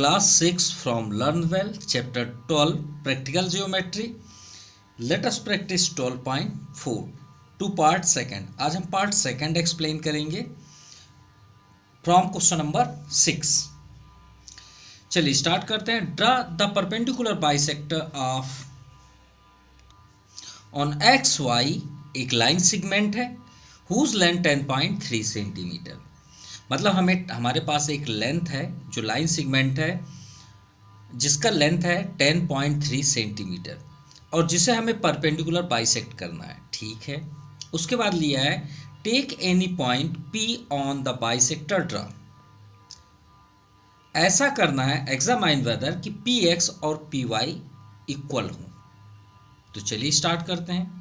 Class 6 from Learn Well, Chapter 12, Practical Geometry. Let us practice 12.4 to Part 2. आज हम Part 2 explain करेंगे from question number 6. चलिए start करते हैं. Draw the perpendicular bisector of on X Y. एक line segment है whose length 10.3 centimetre. मतलब हमारे पास एक लेंथ है जो लाइन सेगमेंट है जिसका लेंथ है 10.3 सेंटीमीटर और जिसे हमें परपेंडिकुलर बाइसेक्ट करना है. ठीक है. उसके बाद लिया है take any point P on the bisector draw. ऐसा करना है एग्जामाइन वेदर कि PX और PY इक्वल हो. तो चलिए स्टार्ट करते हैं.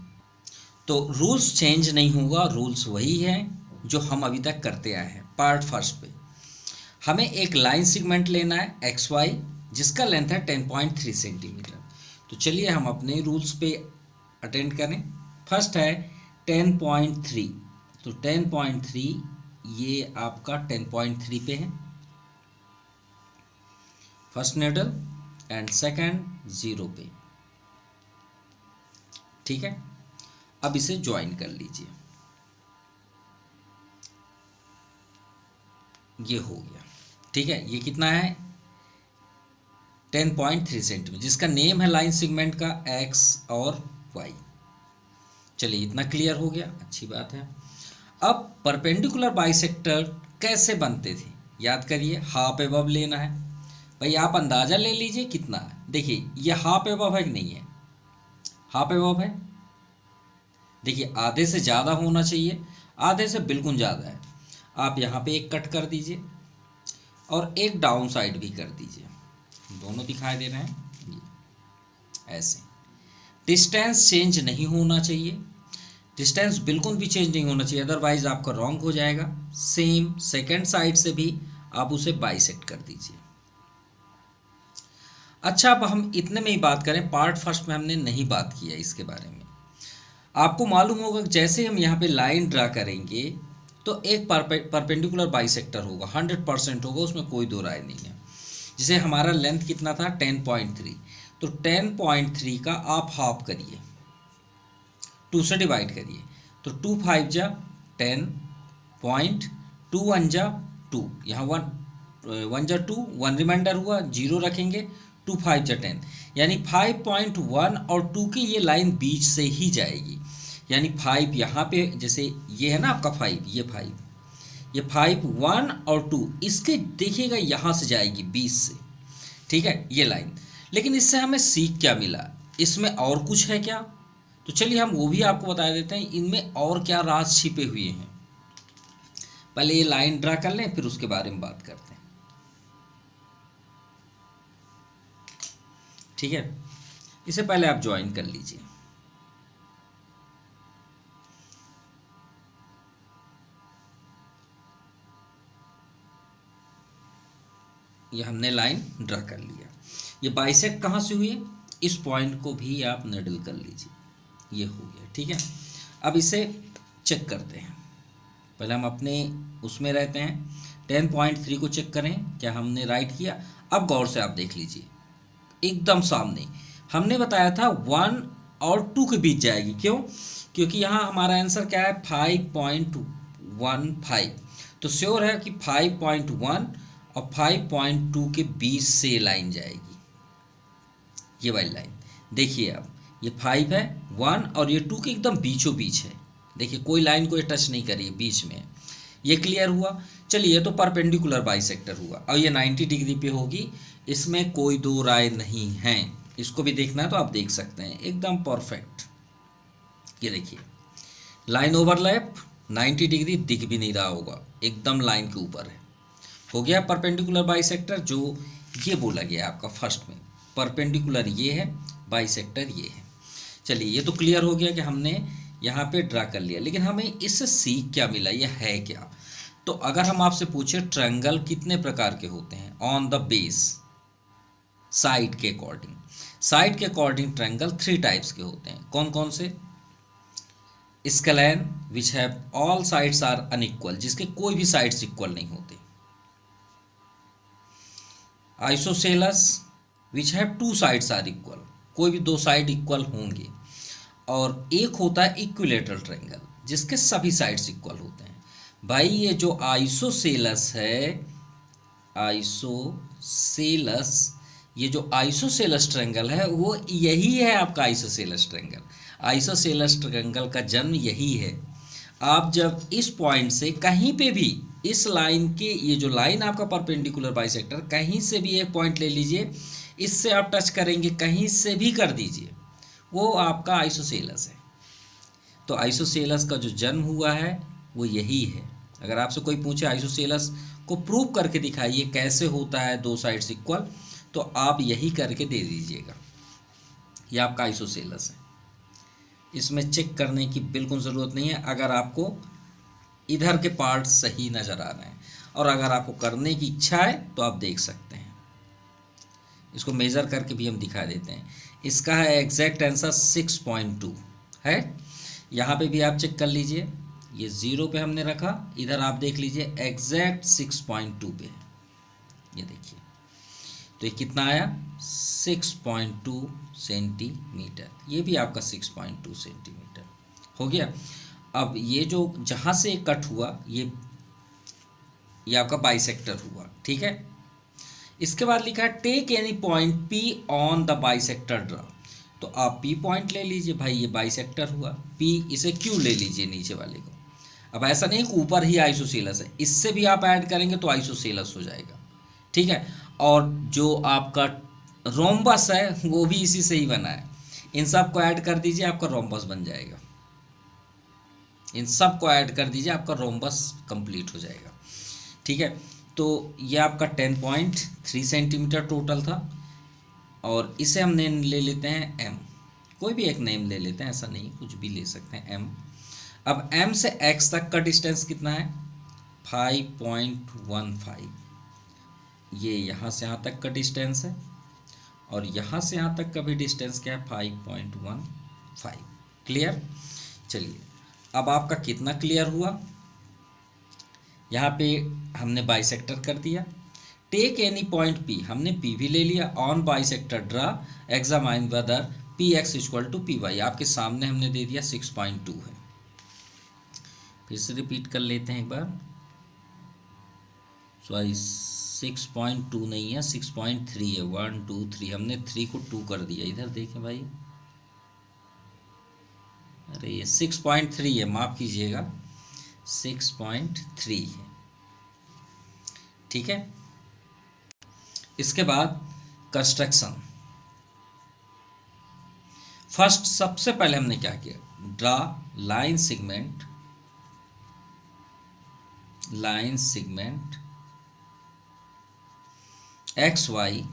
तो रूल्स चेंज नहीं होगा, रूल्स वही हैं जो हम अभी तक करते आए हैं. पार्ट फर्स्ट पे हमें एक लाइन सेगमेंट लेना है XY जिसका लेंथ है 10.3 सेंटीमीटर. तो चलिए हम अपने रूल्स पे अटेंड करें. फर्स्ट है 10.3. तो 10.3 ये आपका 10.3 पे है फर्स्ट नीडल एंड सेकंड 0 पे. ठीक है. अब इसे ज्वाइन कर लीजिए. ये हो गया. ठीक है. ये कितना है 10.3 सेंटीमीटर जिसका नेम है लाइन सेगमेंट का X और Y. चलिए इतना क्लियर हो गया, अच्छी बात है. अब परपेंडिकुलर बाइसेक्टर कैसे बनते थे याद करिए. हाफ एबव लेना है. भाई आप अंदाज़ा ले लीजिए कितना है. देखिए ये हाफ एबव है कि नहीं है. हाफ एबव है. देखिए आधे से ज़्यादा होना चाहिए, आधे से बिल्कुल ज़्यादा है. आप यहाँ पे एक कट कर दीजिए और एक डाउन साइड भी कर दीजिए. दोनों दिखाई दे रहे हैं ये ऐसे. डिस्टेंस चेंज नहीं होना चाहिए. डिस्टेंस बिल्कुल भी चेंज नहीं होना चाहिए, अदरवाइज आपका रॉन्ग हो जाएगा. सेम सेकंड साइड से भी आप उसे बाइसेक्ट कर दीजिए. अच्छा अब हम इतने में ही बात करें. पार्ट फर्स्ट में हमने नहीं बात किया इसके बारे में. आपको मालूम होगा जैसे हम यहाँ पे लाइन ड्रा करेंगे तो एक परपेंडिकुलर बाइसेक्टर होगा, 100% होगा, उसमें कोई दो राय नहीं है. जैसे हमारा लेंथ कितना था 10.3. तो 10.3 का आप हाफ करिए, 2 से डिवाइड करिए. तो 2 5 जा 10 पॉइंट 2 1 जा 2. यहाँ 1 जा 2, 1 रिमाइंडर हुआ, 0 रखेंगे. 2 5 जा 10 यानी 5.1 और 2 की ये लाइन बीच से ही जाएगी. यानी 5 यहाँ पे जैसे ये है ना आपका 5, ये 5 1 और 2 इसके देखिएगा यहाँ से जाएगी 20 से. ठीक है ये लाइन. लेकिन इससे हमें सीख क्या मिला, इसमें और कुछ है क्या. तो चलिए हम वो भी आपको बता देते हैं इनमें और क्या राज छिपे हुए हैं. पहले ये लाइन ड्रा कर लें फिर उसके बारे में बात करते हैं. ठीक है. इसे पहले आप ज्वाइन कर लीजिए. ये हमने लाइन ड्रा कर लिया. ये बाइसेक्ट कहाँ से हुई है, इस पॉइंट को भी आप निडल कर लीजिए. ये हो गया. ठीक है. अब इसे चेक करते हैं. पहले हम अपने उसमें रहते हैं 10.3 को चेक करें क्या हमने राइट किया. अब गौर से आप देख लीजिए एकदम सामने हमने बताया था 1 और 2 के बीच जाएगी. क्यों? क्योंकि यहाँ हमारा आंसर क्या है 5.15. तो श्योर है कि 5.1 और 5.2 के बीच से लाइन जाएगी. ये वाली लाइन देखिए आप, ये 5 है 1 और ये 2 के एकदम बीचों बीच है. देखिए कोई लाइन को टच नहीं करी है, बीच में. ये क्लियर हुआ. चलिए ये तो परपेंडिकुलर बाइसेक्टर हुआ. अब ये 90 डिग्री पे होगी, इसमें कोई दो राय नहीं है. इसको भी देखना है तो आप देख सकते हैं एकदम परफेक्ट. ये देखिए लाइन ओवरलैप 90 डिग्री दिख भी नहीं रहा होगा, एकदम लाइन के ऊपर है. हो गया परपेंडिकुलर बाइसेक्टर. जो ये बोला गया आपका फर्स्ट में परपेंडिकुलर ये है, बाइसेक्टर ये है. चलिए ये तो क्लियर हो गया कि हमने यहाँ पे ड्रा कर लिया. लेकिन हमें इससे सीख क्या मिला, ये है क्या. तो अगर हम आपसे पूछे ट्रायंगल कितने प्रकार के होते हैं ऑन द बेस साइड के अकॉर्डिंग. साइड के अकॉर्डिंग ट्रायंगल 3 टाइप्स के होते हैं. कौन कौन से. Scalene which have all sides are unequal, जिसके कोई भी साइड्स इक्वल नहीं होते. Isosceles which have two sides are equal, कोई भी दो साइड इक्वल होंगे, और एक होता है इक्विलेटरल ट्रायंगल जिसके सभी साइड्स इक्वल होते हैं। भाई ये जो आइसोसेलस है, आइसोसेलस, ये जो आइसोसेलस ट्रायंगल है वो यही है आपका आइसोसेलस ट्रायंगल। आइसोसेलस ट्रायंगल का जन्म यही है। आप जब इस पॉइंट से कहीं पे भी इस लाइन के, ये जो लाइन आपका परपेंडिकुलर बाइसेक्टर, कहीं से भी एक पॉइंट ले लीजिए, इससे आप टच करेंगे, कहीं से भी कर दीजिए, वो आपका आइसोसेलस है। तो आइसोसेलस का जो जन्म हुआ है वो यही है। अगर आपसे कोई पूछे आइसोसेलस को प्रूव करके दिखाइए कैसे होता है दो साइड्स इक्वल, तो आप यही करके दे दीजिएगा, ये आपका आइसोसेलस है। इसमें चेक करने की बिल्कुल ज़रूरत नहीं है अगर आपको इधर के पार्ट सही नज़र आ रहे हैं, और अगर आपको करने की इच्छा है तो आप देख सकते हैं। इसको मेज़र करके भी हम दिखा देते हैं। इसका है एग्जैक्ट आंसर 6.2 है। यहाँ पे भी आप चेक कर लीजिए, ये 0 पे हमने रखा, इधर आप देख लीजिए एग्जैक्ट 6.2 पे है, ये देखिए। तो ये कितना आया 6.2 सेंटीमीटर, ये भी आपका 6.2 सेंटीमीटर हो गया। अब ये जो जहाँ से कट हुआ ये आपका बाइसेक्टर हुआ, ठीक है। इसके बाद लिखा है take any point P on the bisector draw. तो आप पी पॉइंट ले लीजिए, भाई ये बाइसेक्टर हुआ पी, इसे क्यू ले लीजिए नीचे वाले को। अब ऐसा नहीं कि ऊपर ही आइसोसेलस है, इससे भी आप ऐड करेंगे तो आइसोसेलस हो जाएगा, ठीक है। और जो आपका रोम्बस है वो भी इसी से ही बना है, इन सब को ऐड कर दीजिए, आपका रोम्बस बन जाएगा। इन सब को ऐड कर दीजिए, आपका रोम्बस कंप्लीट हो जाएगा, ठीक है। तो ये आपका 10.3 सेंटीमीटर टोटल था, और इसे हम नेम ले लेते हैं एम। कोई भी एक नेम ले लेते हैं, ऐसा नहीं, कुछ भी ले सकते हैं एम। अब एम से एक्स तक का डिस्टेंस कितना है 5.15, ये यहाँ से यहाँ तक का डिस्टेंस है, और यहाँ से यहाँ तक का भी डिस्टेंस क्या है 5.15। क्लियर। चलिए अब आपका कितना क्लियर हुआ, यहाँ पे हमने बाइसेक्टर कर दिया। टेक एनी पॉइंट पी, हमने पी भी ले लिया, on bisector draw examine whether P X equal to P Y, आपके सामने हमने दे दिया 6.2 है। फिर से रिपीट कर लेते हैं एक बार, सॉरी 6.2 नहीं है 6.3 है, 1 2 3, हमने 3 को 2 कर दिया, इधर देखें भाई, अरे ये 6.3 है, माफ़ कीजिएगा 6.3 है, ठीक है। इसके बाद कंस्ट्रक्शन, फर्स्ट सबसे पहले हमने क्या किया, draw line segment X Y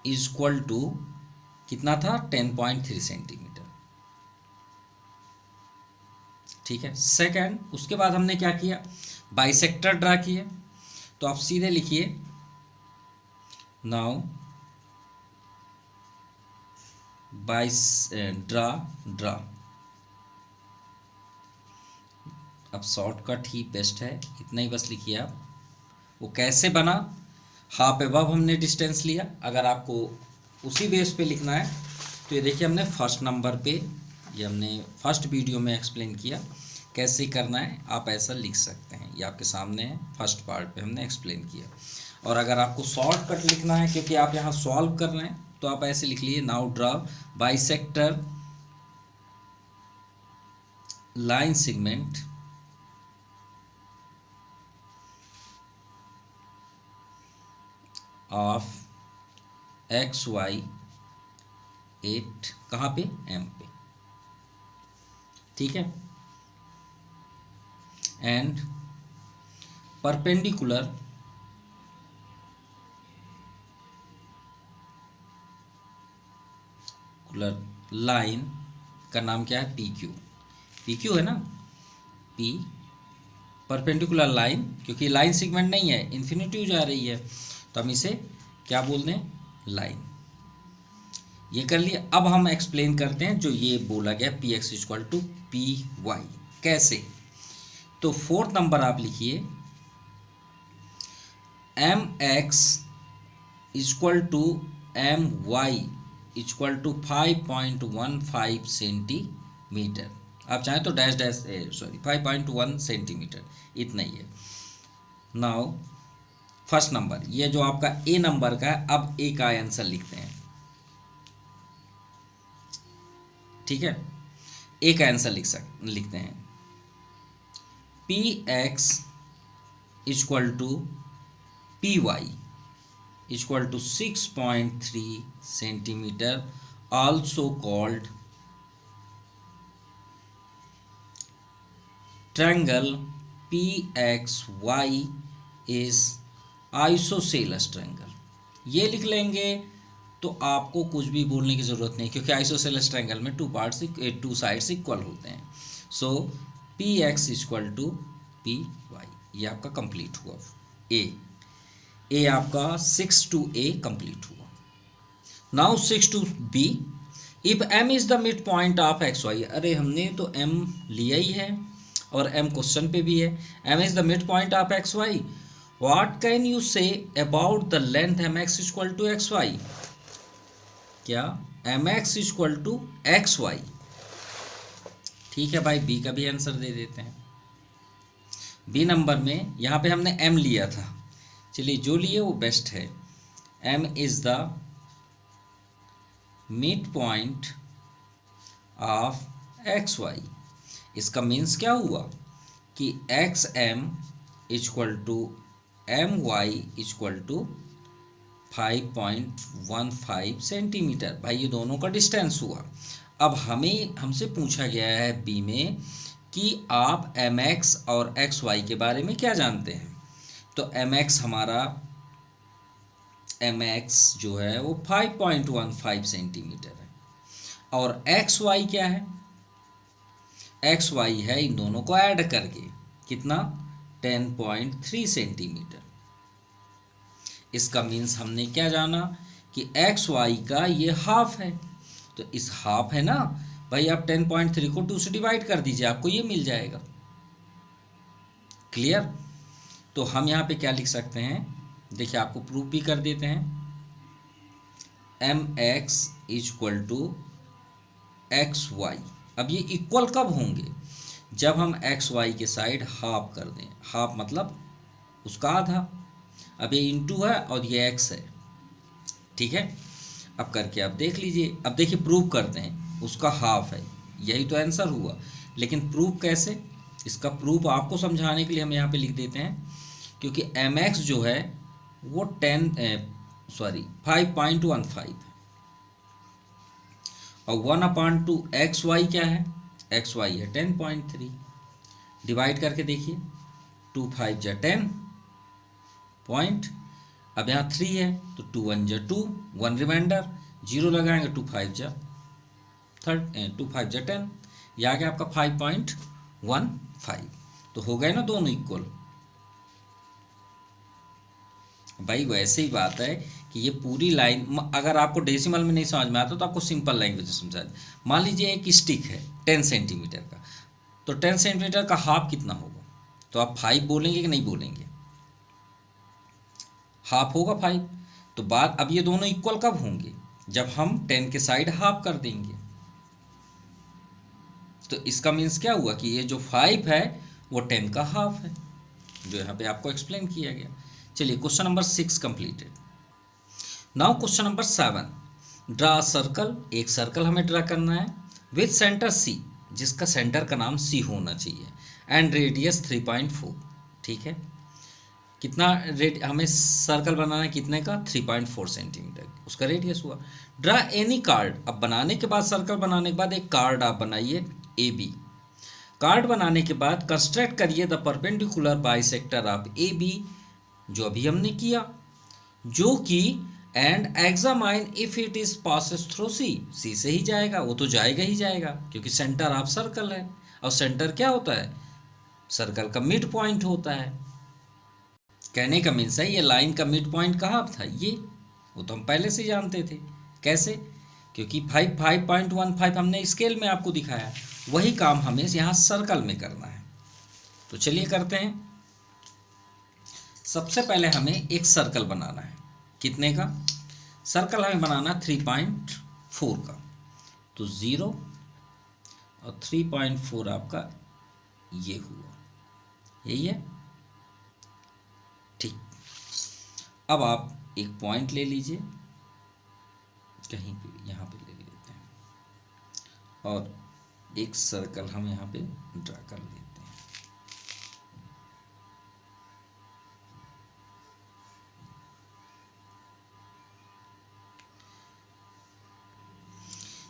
is equal to कितना था 10.3 सेंटीमीटर, ठीक है। सेकंड, उसके बाद हमने क्या किया, बाइसेक्टर ड्रा किए। तो आप सीधे लिखिए नाउ ड्रा, अब शॉर्टकट ही बेस्ट है, इतना ही बस लिखिए आप। वो कैसे बना, हाफ एबव हमने डिस्टेंस लिया, अगर आपको उसी बेस पे लिखना है तो ये देखिए हमने फर्स्ट नंबर पे, ये हमने फर्स्ट वीडियो में एक्सप्लेन किया कैसे करना है, आप ऐसा लिख सकते हैं, ये आपके सामने है, फर्स्ट पार्ट पे हमने एक्सप्लेन किया। और अगर आपको शॉर्टकट लिखना है क्योंकि आप यहाँ सॉल्व कर रहे हैं, तो आप ऐसे लिख लीजिए now draw bisector line segment of X Y 8, कहाँ पे, एम पे, ठीक है, एंड परपेंडिकुलर लाइन का नाम क्या है, पी क्यू है ना, पी परपेंडिकुलर लाइन, क्योंकि लाइन सेगमेंट नहीं है, इन्फिनिटी जा रही है, तो हम इसे क्या बोल दें, लाइन। ये कर लिया। अब हम एक्सप्लेन करते हैं जो ये बोला गया P X equal to P Y, कैसे। तो फोर्थ नंबर आप लिखिए M X equal to M Y equal to 5.15 centimetre. आप चाहें तो डैश डैश सॉरी 5.1 सेंटीमीटर, इतना ही है। नाउ फर्स्ट नंबर, ये जो आपका ए नंबर का है, अब ए का आंसर लिखते हैं, ठीक है। ए का आंसर लिखते हैं P X equal to P Y equal to 6.3 centimetre, also called triangle P X Y is isosceles triangle. ये लिख लेंगे तो आपको कुछ भी बोलने की ज़रूरत नहीं, क्योंकि आइसोसेलेस ट्रायंगल में टू साइड्स इक्वल होते हैं। So P X equal to P Y, ये आपका कंप्लीट हुआ। ए आपका 6 to A कंप्लीट हुआ। Now 6 to B, if M is the mid point of X Y. अरे हमने तो M लिया ही है और M क्वेश्चन पे भी है। M is the mid point of X Y, what can you say about the length M X equal to X Y. क्या M X equal to X Y, ठीक है भाई। बी का भी आंसर दे देते हैं। बी नंबर में यहाँ पे हमने एम लिया था, चलिए जो लिए वो बेस्ट है। M is the mid point of X Y. इसका मीन्स क्या हुआ कि X M equal to M Y equal to 5.15 centimetre. भाई ये दोनों का डिस्टेंस हुआ। अब हमसे पूछा गया है बी में कि आप एम एक्स और एक्स वाई के बारे में क्या जानते हैं। तो एम एक्स जो है वो 5.15 सेंटीमीटर है, और एक्स वाई क्या है, एक्स वाई है इन दोनों को ऐड करके कितना 10.3 सेंटीमीटर। इसका मीन्स हमने क्या जाना कि एक्स वाई का ये हाफ है, तो इस हाफ है ना भाई, आप 10.3 को 2 से डिवाइड कर दीजिए, आपको ये मिल जाएगा। क्लियर। तो हम यहाँ पे क्या लिख सकते हैं, देखिए आपको प्रूफ भी कर देते हैं। M X equal to X Y. अब ये इक्वल कब होंगे, जब हम एक्स वाई के साइड हाफ कर दें। हाफ मतलब उसका आधा। अब ये इंटू है और ये एक्स है, ठीक है। अब करके आप देख लीजिए। अब देखिए प्रूव करते हैं, उसका हाफ है, यही तो आंसर हुआ। लेकिन प्रूफ कैसे, इसका प्रूफ आपको समझाने के लिए हम यहाँ पे लिख देते हैं, क्योंकि एम एक्स जो है वो 5.15 है, और 1/2 एक्स वाई क्या है, एक्स वाई है 10.3। डिवाइड करके देखिए, 2 5 जा 10 पॉइंट। अब यहाँ 3 है तो 2 1 जा 2, 1 रिमाइंडर, 0 लगाएंगे, 2 5 जा 10, ये आ गया आपका 5.15। तो हो गए ना दोनों इक्वल। भाई वैसे ही बात है कि ये पूरी लाइन, अगर आपको डेसिमल में नहीं समझ में आता तो आपको सिंपल लैंग्वेज में समझा दे। मान लीजिए एक स्टिक है 10 सेंटीमीटर का, तो 10 सेंटीमीटर का हाफ कितना होगा, तो आप 5 बोलेंगे कि नहीं बोलेंगे, हाफ होगा 5। तो बात, अब ये दोनों इक्वल कब होंगे, जब हम 10 के साइड हाफ कर देंगे। तो इसका मीन्स क्या हुआ कि ये जो 5 है वो 10 का हाफ है, जो यहाँ पे आपको एक्सप्लेन किया गया। चलिए question number 6 completed. Now question number 7, draw circle. एक सर्कल हमें ड्रा करना है विथ सेंटर सी, जिसका सेंटर का नाम सी होना चाहिए, एंड रेडियस 3.4। ठीक है, कितना हमें सर्कल बनाना है, कितने का, 3.4 सेंटीमीटर उसका रेडियस हुआ। Draw any card. अब बनाने के बाद, सर्कल बनाने के बाद एक कार्ड आप बनाइए ए बी। कार्ड बनाने के बाद कंस्ट्रक्ट करिए the perpendicular bisector of A B, जो अभी हमने किया, जो कि and examine if it is passes through C. C से ही जाएगा, वो तो जाएगा ही जाएगा, क्योंकि सेंटर ऑफ सर्कल है, और सेंटर क्या होता है, सर्कल का मिड पॉइंट होता है। कहने का मीन्स है ये लाइन का मिड पॉइंट कहाँ था, ये वो तो हम पहले से जानते थे। कैसे, क्योंकि 5.15 हमने स्केल में आपको दिखाया, वही काम हमें यहाँ सर्कल में करना है। तो चलिए करते हैं। सबसे पहले हमें एक सर्कल बनाना है। कितने का? सर्कल हमें बनाना 3.4 का, तो 0 और 3.4 आपका ये हुआ, यही है। ठीक, अब आप एक पॉइंट ले लीजिए कहीं पे, यहाँ पे ले लेते हैं और एक सर्कल हम यहाँ पे ड्रा कर लेते हैं।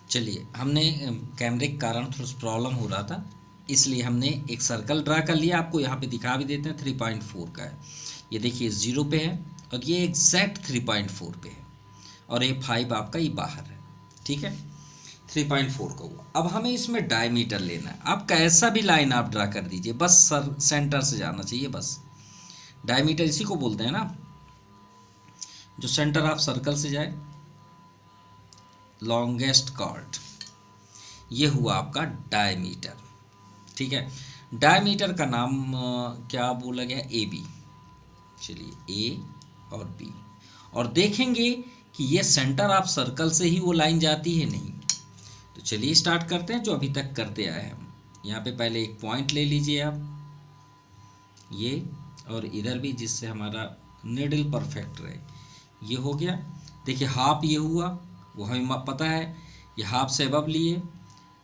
चलिए, हमने कैमरे के कारण थोड़ा सा प्रॉब्लम हो रहा था, इसलिए हमने एक सर्कल ड्रा कर लिया। आपको यहाँ पे दिखा भी देते हैं, 3.4 का है। ये देखिए 0 पे है और ये एग्जैक्ट 3.4 पे है, और ये 5 आपका ये बाहर है। ठीक है, 3.4 का हुआ। अब हमें इसमें डायमीटर लेना है। आप कैसा भी लाइन आप ड्रा कर दीजिए, बस सेंटर से जाना चाहिए बस। डायमीटर इसी को बोलते हैं ना, जो सेंटर ऑफ सर्कल से जाए, लॉन्गेस्ट कॉर्ड, ये हुआ आपका डायमीटर। ठीक है, डायमीटर का नाम क्या बोला गया? A B. चलिए, ए और बी, और देखेंगे कि ये सेंटर ऑफ सर्कल से ही वो लाइन जाती है, नहीं। तो चलिए स्टार्ट करते हैं जो अभी तक करते आए हम। यहाँ पे पहले एक पॉइंट ले लीजिए आप, ये, और इधर भी, जिससे हमारा निडल परफेक्ट रहे। ये हो गया। देखिए हाफ ये हुआ, वो हमें पता है। ये हाफ से अबव लिए,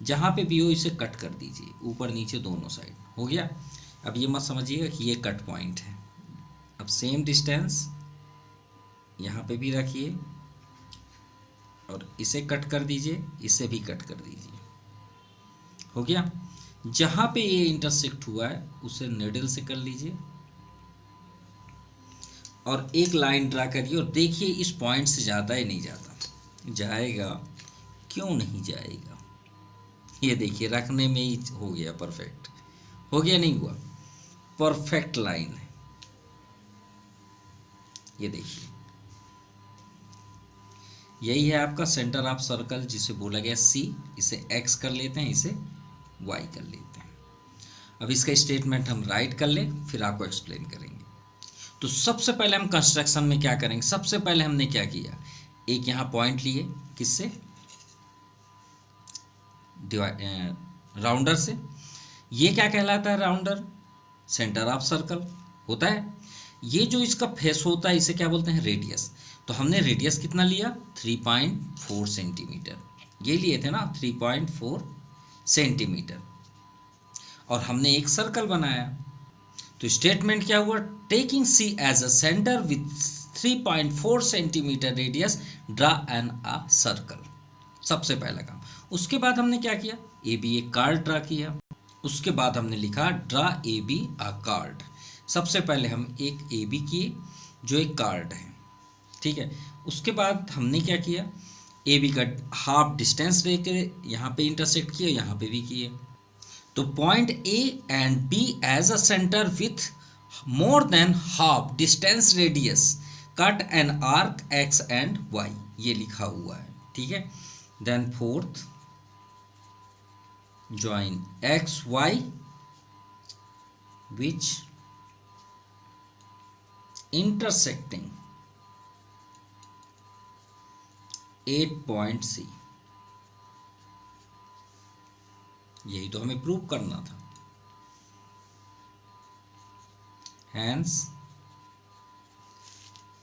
जहाँ पे भी हो इसे कट कर दीजिए, ऊपर नीचे दोनों साइड। हो गया। अब ये मत समझिएगा कि ये कट पॉइंट है। अब सेम डिस्टेंस यहाँ पे भी रखिए और इसे कट कर दीजिए, इसे भी कट कर दीजिए। हो गया। जहाँ पे ये इंटरसेक्ट हुआ है उसे निडल से कर लीजिए और एक लाइन ड्रा करिए, और देखिए इस पॉइंट से जाता ही नहीं जाता। जाएगा, क्यों नहीं जाएगा? ये देखिए रखने में ही हो गया परफेक्ट। हो गया, नहीं हुआ? परफेक्ट लाइन है। ये देखिए, यही है आपका सेंटर ऑफ सर्कल, जिसे बोला गया सी। इसे एक्स कर लेते हैं, इसे वाई कर लेते हैं। अब इसका स्टेटमेंट हम राइट कर लें, फिर आपको एक्सप्लेन करेंगे। तो सबसे पहले हम कंस्ट्रक्शन में क्या करेंगे? सबसे पहले हमने क्या किया, एक यहाँ पॉइंट लिए, किससे? राउंडर से। ये क्या कहलाता है? राउंडर, सेंटर ऑफ सर्कल होता है। ये जो इसका फेस होता है इसे क्या बोलते हैं? रेडियस। तो हमने रेडियस कितना लिया? 3.4 सेंटीमीटर। ये लिए थे ना, 3.4 सेंटीमीटर, और हमने एक सर्कल बनाया। तो स्टेटमेंट क्या हुआ? Taking C as a centre with 3.4 centimetre radius, draw an a circle. सबसे पहला काम। उसके बाद हमने क्या किया? ए बी एक कार्ड ड्रा किया। उसके बाद हमने लिखा draw A B a chord. सबसे पहले हम एक ए बी किए जो एक कार्ड है। ठीक है, उसके बाद हमने क्या किया? ए बी का हाफ डिस्टेंस लेकर यहाँ पे इंटरसेक्ट किया, यहाँ पे भी किए। तो point A and B as a centre with more than half distance radius, cut an arc X and Y, ये लिखा हुआ है। ठीक है, then fourth, join X Y which intersecting 8 point C। यही तो हमें प्रूव करना था। Hence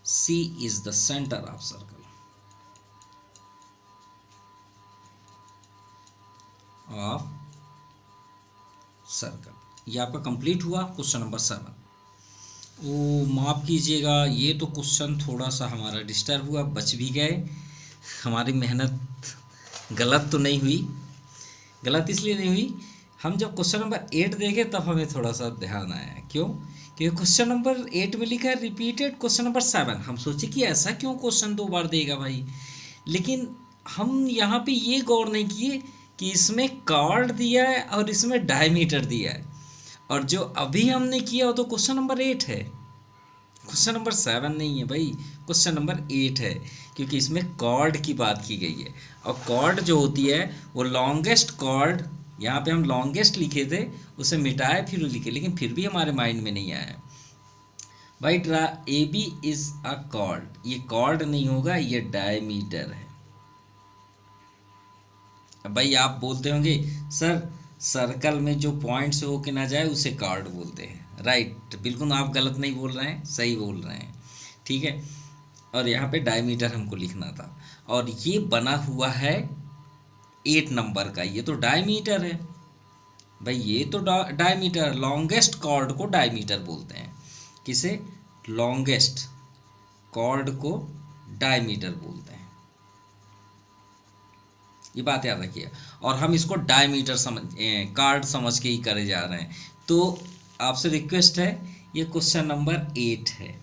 C is the center of circle of circle। ये आपका कंप्लीट हुआ क्वेश्चन नंबर 7। ओ माफ़ कीजिएगा, ये तो क्वेश्चन थोड़ा सा हमारा डिस्टर्ब हुआ, बच भी गए। हमारी मेहनत गलत तो नहीं हुई। गलत इसलिए नहीं हुई, हम जब क्वेश्चन नंबर 8 देखे तब हमें थोड़ा सा ध्यान आया। क्यों? क्योंकि क्वेश्चन नंबर 8 में लिखा है रिपीटेड क्वेश्चन नंबर 7। हम सोचे कि ऐसा क्यों क्वेश्चन 2 बार देगा भाई, लेकिन हम यहाँ पे ये गौर नहीं किए कि इसमें कार्ड दिया है और इसमें डायमीटर दिया है, और जो अभी हमने किया वो तो क्वेश्चन नंबर 8 है, क्वेश्चन नंबर 7 नहीं है भाई, क्वेश्चन नंबर 8 है। क्योंकि इसमें कॉर्ड की बात की गई है, और कॉर्ड जो होती है वो लॉन्गेस्ट कॉर्ड, यहाँ पे हम लॉन्गेस्ट लिखे थे, उसे मिटाए फिर लिखे, लेकिन फिर भी हमारे माइंड में नहीं आया। भाई draw A B is a chord, ये कॉर्ड नहीं होगा, ये डायमीटर है। अब भाई आप बोलते होंगे सर सर्कल में जो पॉइंट से होके ना जाए उसे कॉर्ड बोलते हैं। राइट, बिल्कुल आप गलत नहीं बोल रहे हैं, सही बोल रहे हैं। ठीक है, और यहाँ पे डायमीटर हमको लिखना था, और ये बना हुआ है 8 नंबर का, ये तो डायमीटर है भाई, ये तो डायमीटर, लॉन्गेस्ट कॉर्ड को डायमीटर बोलते हैं। किसे? लॉन्गेस्ट कॉर्ड को डायमीटर बोलते हैं, ये बात याद रखिए। और हम इसको डायमीटर समझ कार्ड समझ के ही करे जा रहे हैं। तो आपसे रिक्वेस्ट है, ये क्वेश्चन नंबर 8 है,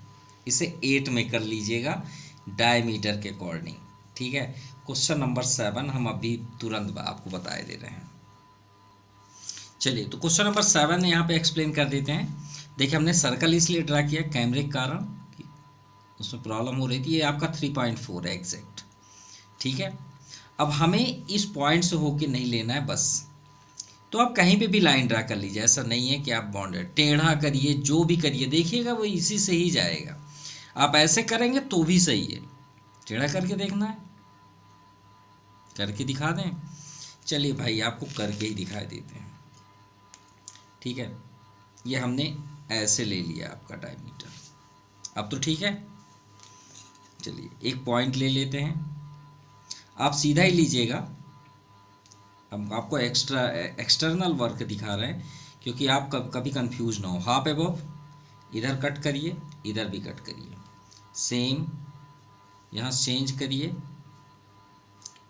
इसे 8 में कर लीजिएगा डायमीटर के अकॉर्डिंग। ठीक है, क्वेश्चन नंबर 7 हम अभी तुरंत आपको बता दे रहे हैं। चलिए, तो क्वेश्चन नंबर 7 यहाँ पे एक्सप्लेन कर देते हैं। देखिए, हमने सर्कल इसलिए ड्रा किया कैमरे के कारण, उसमें प्रॉब्लम हो रही थी। ये आपका 3.4 है एग्जैक्ट। ठीक है, अब हमें इस पॉइंट से होके नहीं लेना है बस, तो आप कहीं पे भी लाइन ड्रा कर लीजिए, ऐसा नहीं है कि आप बॉन्डेड टेढ़ा करिए, जो भी करिए, देखिएगा वो इसी से ही जाएगा। आप ऐसे करेंगे तो भी सही है, टेढ़ा करके देखना है, करके दिखा दें। चलिए भाई, आपको करके ही दिखा देते हैं। ठीक है, ये हमने ऐसे ले लिया आपका डायमीटर, अब तो ठीक है। चलिए, एक पॉइंट ले लेते हैं, आप सीधा ही लीजिएगा, हम आपको एक्सटर्नल वर्क दिखा रहे हैं क्योंकि आप कभी कंफ्यूज ना हो। हाफ एबव, इधर कट करिए, इधर भी कट करिए, सेम यहाँ चेंज करिए,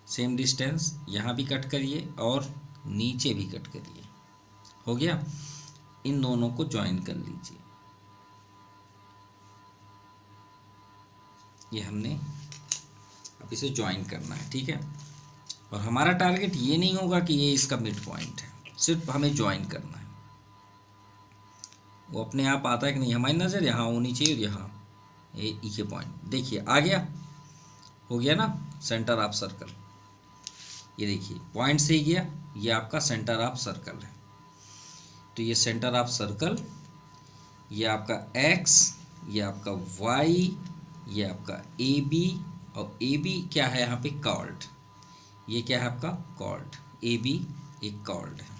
सेम डिस्टेंस यहाँ भी कट करिए और नीचे भी कट करिए। हो गया, इन दोनों को ज्वाइन कर लीजिए। ये हमने अब इसे ज्वाइन करना है। ठीक है, और हमारा टारगेट ये नहीं होगा कि ये इसका मिड पॉइंट है, सिर्फ हमें ज्वाइन करना है। वो अपने आप आता है कि नहीं, हमारी नज़र यहाँ होनी चाहिए, यहाँ ये पॉइंट देखिए आ गया, हो गया ना सेंटर ऑफ सर्कल। ये देखिए पॉइंट से ही गया, ये आपका सेंटर ऑफ सर्कल है। तो ये सेंटर ऑफ सर्कल, ये आपका एक्स, ये आपका वाई, ये आपका ए बी, और ए बी क्या है यहाँ पे? कॉर्ड। ये क्या है आपका? कॉर्ड। ए बी एक कॉर्ड है।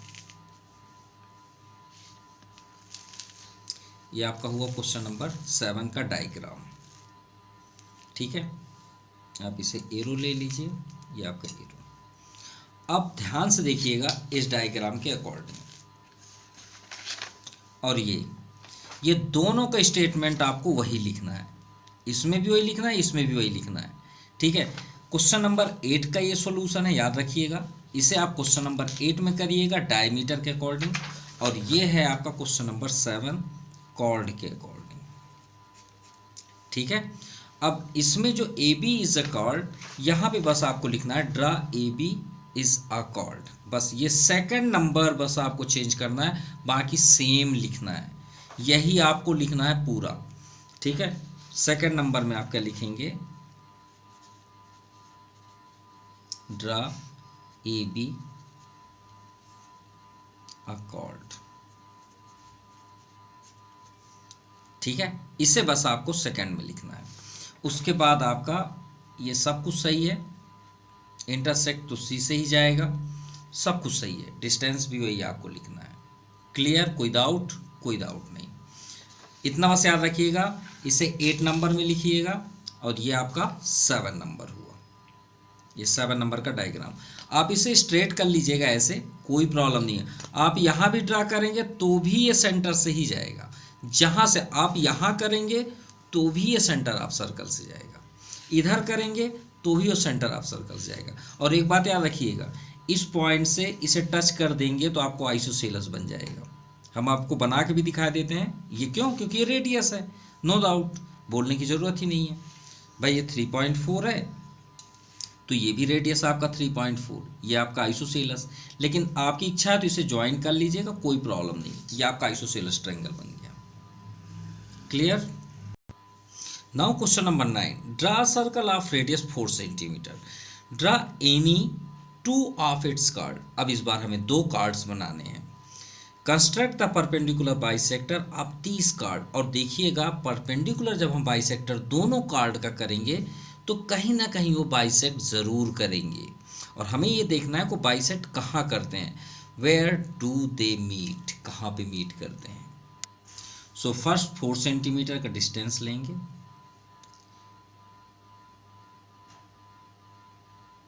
ये आपका हुआ क्वेश्चन नंबर 7 का डायग्राम। ठीक है, आप इसे एरो ले लीजिए, ये आपका एरो। अब ध्यान से देखिएगा इस डायग्राम के अकॉर्डिंग, और ये दोनों का स्टेटमेंट आपको वही लिखना है, इसमें भी वही लिखना है, इसमें भी वही लिखना है। ठीक है, क्वेश्चन नंबर 8 का ये सॉल्यूशन है, याद रखिएगा। इसे आप क्वेश्चन नंबर 8 में करिएगा डायमीटर के अकॉर्डिंग, और ये है आपका क्वेश्चन नंबर 7 कॉर्ड के अकॉर्डिंग। ठीक है, अब इसमें जो A B is a chord, यहाँ पे बस आपको लिखना है draw A B is a chord, बस ये सेकंड नंबर बस आपको चेंज करना है, बाकी सेम लिखना है, यही आपको लिखना है पूरा। ठीक है, सेकंड नंबर में आप क्या लिखेंगे? Draw A B a cord. ठीक है, इसे बस आपको सेकंड में लिखना है। उसके बाद आपका ये सब कुछ सही है, इंटरसेक्ट तो सी से ही जाएगा, सब कुछ सही है, डिस्टेंस भी वही आपको लिखना है। क्लियर? कोई डाउट? कोई डाउट नहीं, इतना बस याद रखिएगा। इसे 8 नंबर में लिखिएगा, और ये आपका 7 नंबर हुआ, ये 7 नंबर का डायग्राम। आप इसे स्ट्रेट कर लीजिएगा, ऐसे कोई प्रॉब्लम नहीं है। आप यहाँ भी ड्रा करेंगे तो भी ये सेंटर से ही जाएगा, जहाँ से आप यहाँ करेंगे तो भी ये सेंटर ऑफ सर्कल से जाएगा, इधर करेंगे तो भी वो सेंटर ऑफ सर्कल से जाएगा। और एक बात याद रखिएगा, इस पॉइंट से इसे टच कर देंगे तो आपको आइसोसेलस बन जाएगा। हम आपको बना के भी दिखा देते हैं, ये क्यों? क्योंकि ये रेडियस है, नो डाउट, बोलने की ज़रूरत ही नहीं है। भाई ये 3.4 है, तो ये भी रेडियस आपका 3.4, ये आपका आइसोसेलस। लेकिन आपकी इच्छा है तो इसे ज्वाइन कर लीजिएगा, कोई प्रॉब्लम नहीं, ये आपका आइसोसेलस ट्रायंगल बन गया। Clear? Now question number 9, draw circle of radius 4 centimetre, draw any 2 of its card. अब इस बार हमें 2 कार्ड्स बनाने हैं। Construct the perpendicular bisector. आप 30 कार्ड, और देखिएगा परपेंडिकुलर जब हम बाइसेक्टर दोनों कार्ड का करेंगे तो कहीं ना कहीं वो बाइसेक्ट ज़रूर करेंगे, और हमें ये देखना है को बाइसेक्ट कहाँ करते हैं, वेयर डू दे मीट, कहाँ पे मीट करते हैं। सो फर्स्ट 4 सेंटीमीटर का डिस्टेंस लेंगे।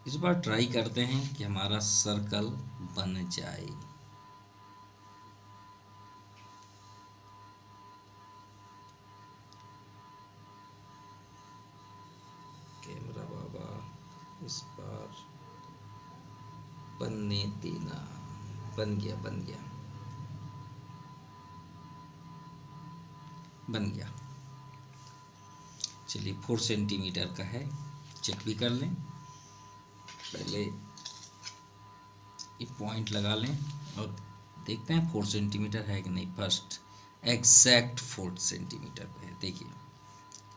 इस बार ट्राई करते हैं कि हमारा सर्कल बन जाए। कैमरा बाबा इस बार बनने देना। बन गया, बन गया, बन गया। चलिए 4 सेंटीमीटर का है, चेक भी कर लें। पहले ये पॉइंट लगा लें और देखते हैं 4 सेंटीमीटर है कि नहीं। फर्स्ट एग्जैक्ट 4 सेंटीमीटर पे है, देखिए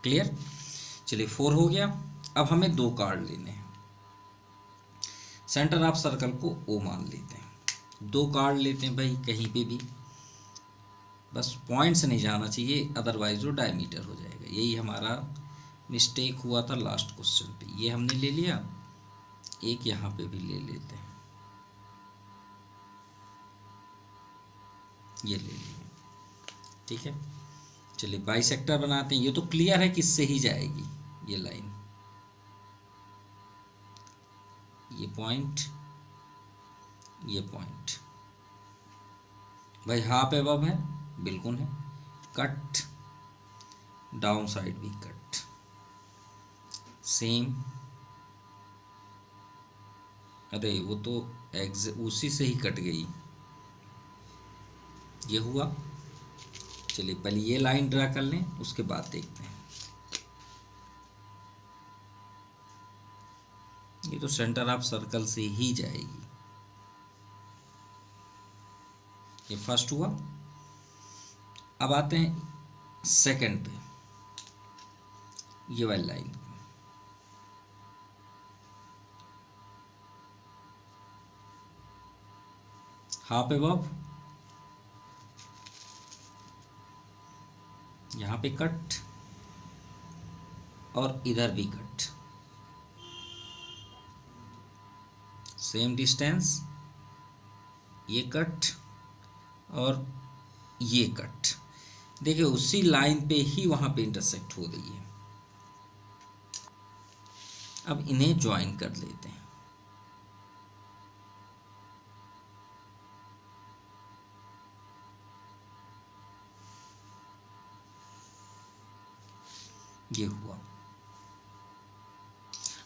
क्लियर। चलिए 4 हो गया। अब हमें 2 कार्ड लेने हैं। सेंटर ऑफ सर्कल को ओ मान लेते हैं। 2 कार्ड लेते हैं भाई, कहीं पे भी, बस पॉइंट से नहीं जाना चाहिए, अदरवाइज वो डायमीटर हो जाएगा। यही हमारा मिस्टेक हुआ था लास्ट क्वेश्चन पे। ये हमने ले लिया, एक यहाँ पे भी ले लेते हैं, ये ले लिया, ठीक है। चलिए बाइसेक्टर बनाते हैं। ये तो क्लियर है किससे ही जाएगी ये लाइन, ये पॉइंट, ये पॉइंट। भाई हाफ एबव है, बिल्कुल है। कट, डाउन साइड भी कट, सेम। अरे वो तो उसी से ही कट गई, ये हुआ। चलिए पहले ये लाइन ड्रा कर लें, उसके बाद देखते हैं। ये तो सेंटर ऑफ सर्कल से ही जाएगी। ये फर्स्ट हुआ। अब आते हैं सेकंड पे, ये वाली लाइन। हाफ एबव, यहाँ पे कट और इधर भी कट, सेम डिस्टेंस, ये कट और ये कट। देखिए उसी लाइन पे ही वहाँ पे इंटरसेक्ट हो रही है। अब इन्हें ज्वाइन कर लेते हैं। ये हुआ।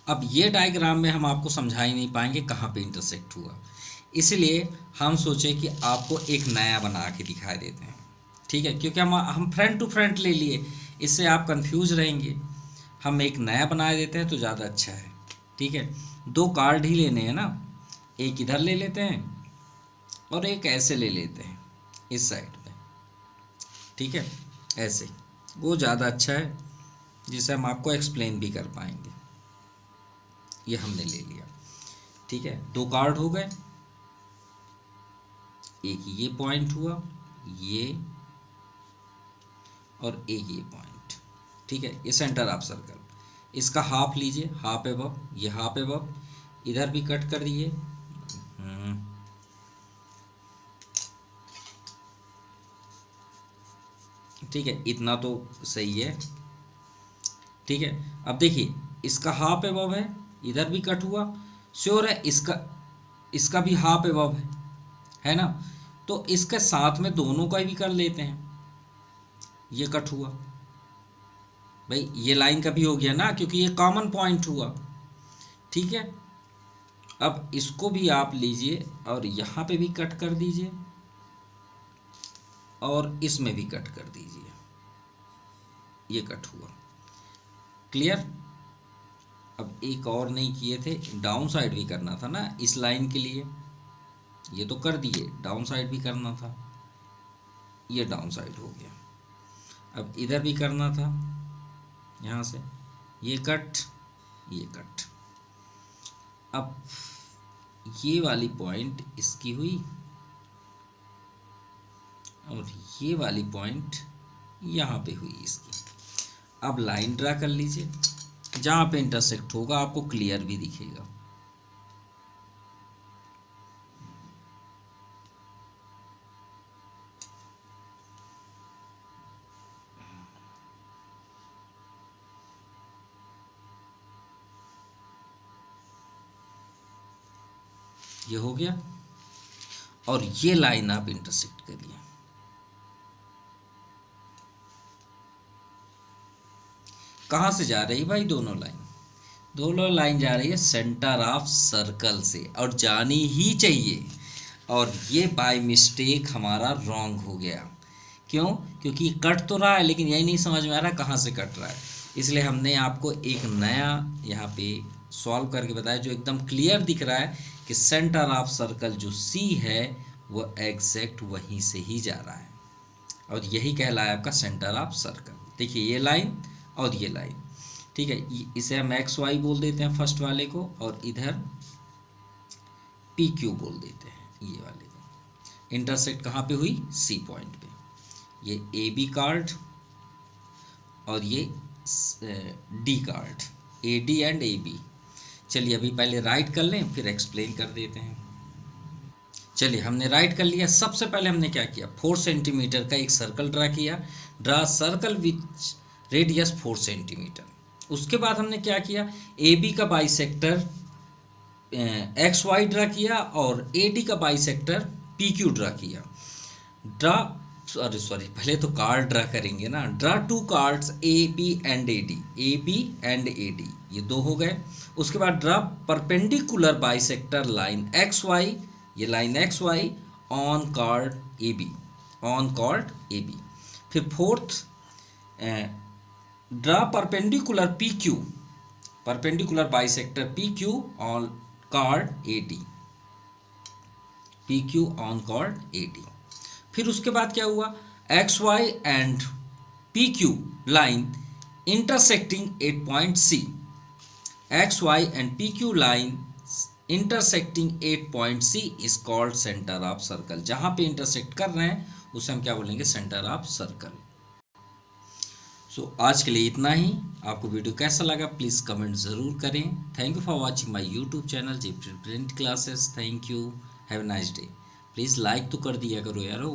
अब ये डायग्राम में हम आपको समझा ही नहीं पाएंगे कहाँ पे इंटरसेक्ट हुआ, इसलिए हम सोचे कि आपको एक नया बना के दिखा देते हैं, ठीक है। क्योंकि हम फ्रंट टू फ्रंट ले लिए, इससे आप कंफ्यूज रहेंगे। हम एक नया बना देते हैं तो ज़्यादा अच्छा है, ठीक है। 2 कार्ड ही लेने हैं ना, एक इधर ले लेते हैं और एक ऐसे ले लेते हैं इस साइड पे, ठीक है। ऐसे वो ज़्यादा अच्छा है, जिससे हम आपको एक्सप्लेन भी कर पाएंगे। ये हमने ले लिया, ठीक है। 2 कार्ड हो गए, एक ये पॉइंट हुआ, ये, और एक ये पॉइंट, ठीक है। ये सेंटर ऑफ सर्कल, इसका हाफ लीजिए, हाफ एबव, ये हाफ एबव, इधर भी कट कर दिए। ठीक है, इतना तो सही है, ठीक है। अब देखिए इसका हाफ एबव है, इधर भी कट हुआ, श्योर है इसका भी हाफ एबव है ना। तो इसके साथ में दोनों का भी कर लेते हैं। ये कट हुआ, भाई ये लाइन का भी हो गया ना, क्योंकि ये कॉमन पॉइंट हुआ, ठीक है। अब इसको भी आप लीजिए और यहाँ पे भी कट कर दीजिए और इसमें भी कट कर दीजिए, ये कट हुआ, क्लियर। अब एक और नहीं किए थे, डाउन साइड भी करना था ना इस लाइन के लिए, ये तो कर दिए, डाउन साइड भी करना था, ये डाउन साइड हो गया। अब इधर भी करना था, यहाँ से ये कट, ये कट। अब ये वाली पॉइंट इसकी हुई, और ये वाली पॉइंट यहाँ पे हुई इसकी। अब लाइन ड्रा कर लीजिए, जहाँ पे इंटरसेक्ट होगा आपको क्लियर भी दिखेगा। ये हो गया, और ये लाइन आप इंटरसेक्ट करिए। कहाँ से जा रही है भाई दोनों लाइन? दोनों लाइन जा रही है सेंटर ऑफ सर्कल से, और जानी ही चाहिए। और ये बाय मिस्टेक हमारा रॉन्ग हो गया। क्यों? क्योंकि कट तो रहा है, लेकिन यही नहीं समझ में आ रहा कहाँ से कट रहा है। इसलिए हमने आपको एक नया यहाँ पे सॉल्व करके बताया, जो एकदम क्लियर दिख रहा है कि सेंटर ऑफ सर्कल जो सी है वो एग्जैक्ट वहीं से ही जा रहा है, और यही कहलाया आपका सेंटर ऑफ सर्कल। देखिए ये लाइन और ये लाइन, ठीक है, इसे हम एक्स वाई बोल देते हैं फर्स्ट वाले को, और इधर पी क्यू बोल देते हैं ये वाले को। इंटरसेक्ट कहाँ पे हुई? सी पॉइंट पे। ये ए बी कार्ड और ये D chord, A D and A B. चलिए अभी पहले राइट कर लें, फिर एक्सप्लेन कर देते हैं। चलिए हमने राइट कर लिया। सबसे पहले हमने क्या किया? 4 सेंटीमीटर का एक सर्कल ड्रा किया। Draw circle which radius 4 centimetre. उसके बाद हमने क्या किया? ए बी का बाइसेक्टर एक्स वाई ड्रा किया, और ए डी का बाइसेक्टर पी क्यू ड्रा किया। ड्रा सॉरी पहले तो कार्ड ड्रा करेंगे ना। Draw 2 chords A B and A D, A B and A D, ये 2 हो गए। उसके बाद draw perpendicular bisector line X Y, ये line X Y on chord A B, on chord A B. फिर fourth, draw perpendicular P Q, perpendicular bisector P Q on chord A D, P Q on chord A D. फिर उसके बाद क्या हुआ? X Y and P Q line intersecting at point C, X Y and P Q line intersecting at point C is called centre of circle. जहां पे intersect कर रहे हैं उसे हम क्या बोलेंगे? Centre of circle. सो आज के लिए इतना ही। आपको वीडियो कैसा लगा प्लीज़ कमेंट ज़रूर करें। Thank you for watching my YouTube channel JP print classes. Thank you, have a nice day. Please like तो कर दिया करो यारो।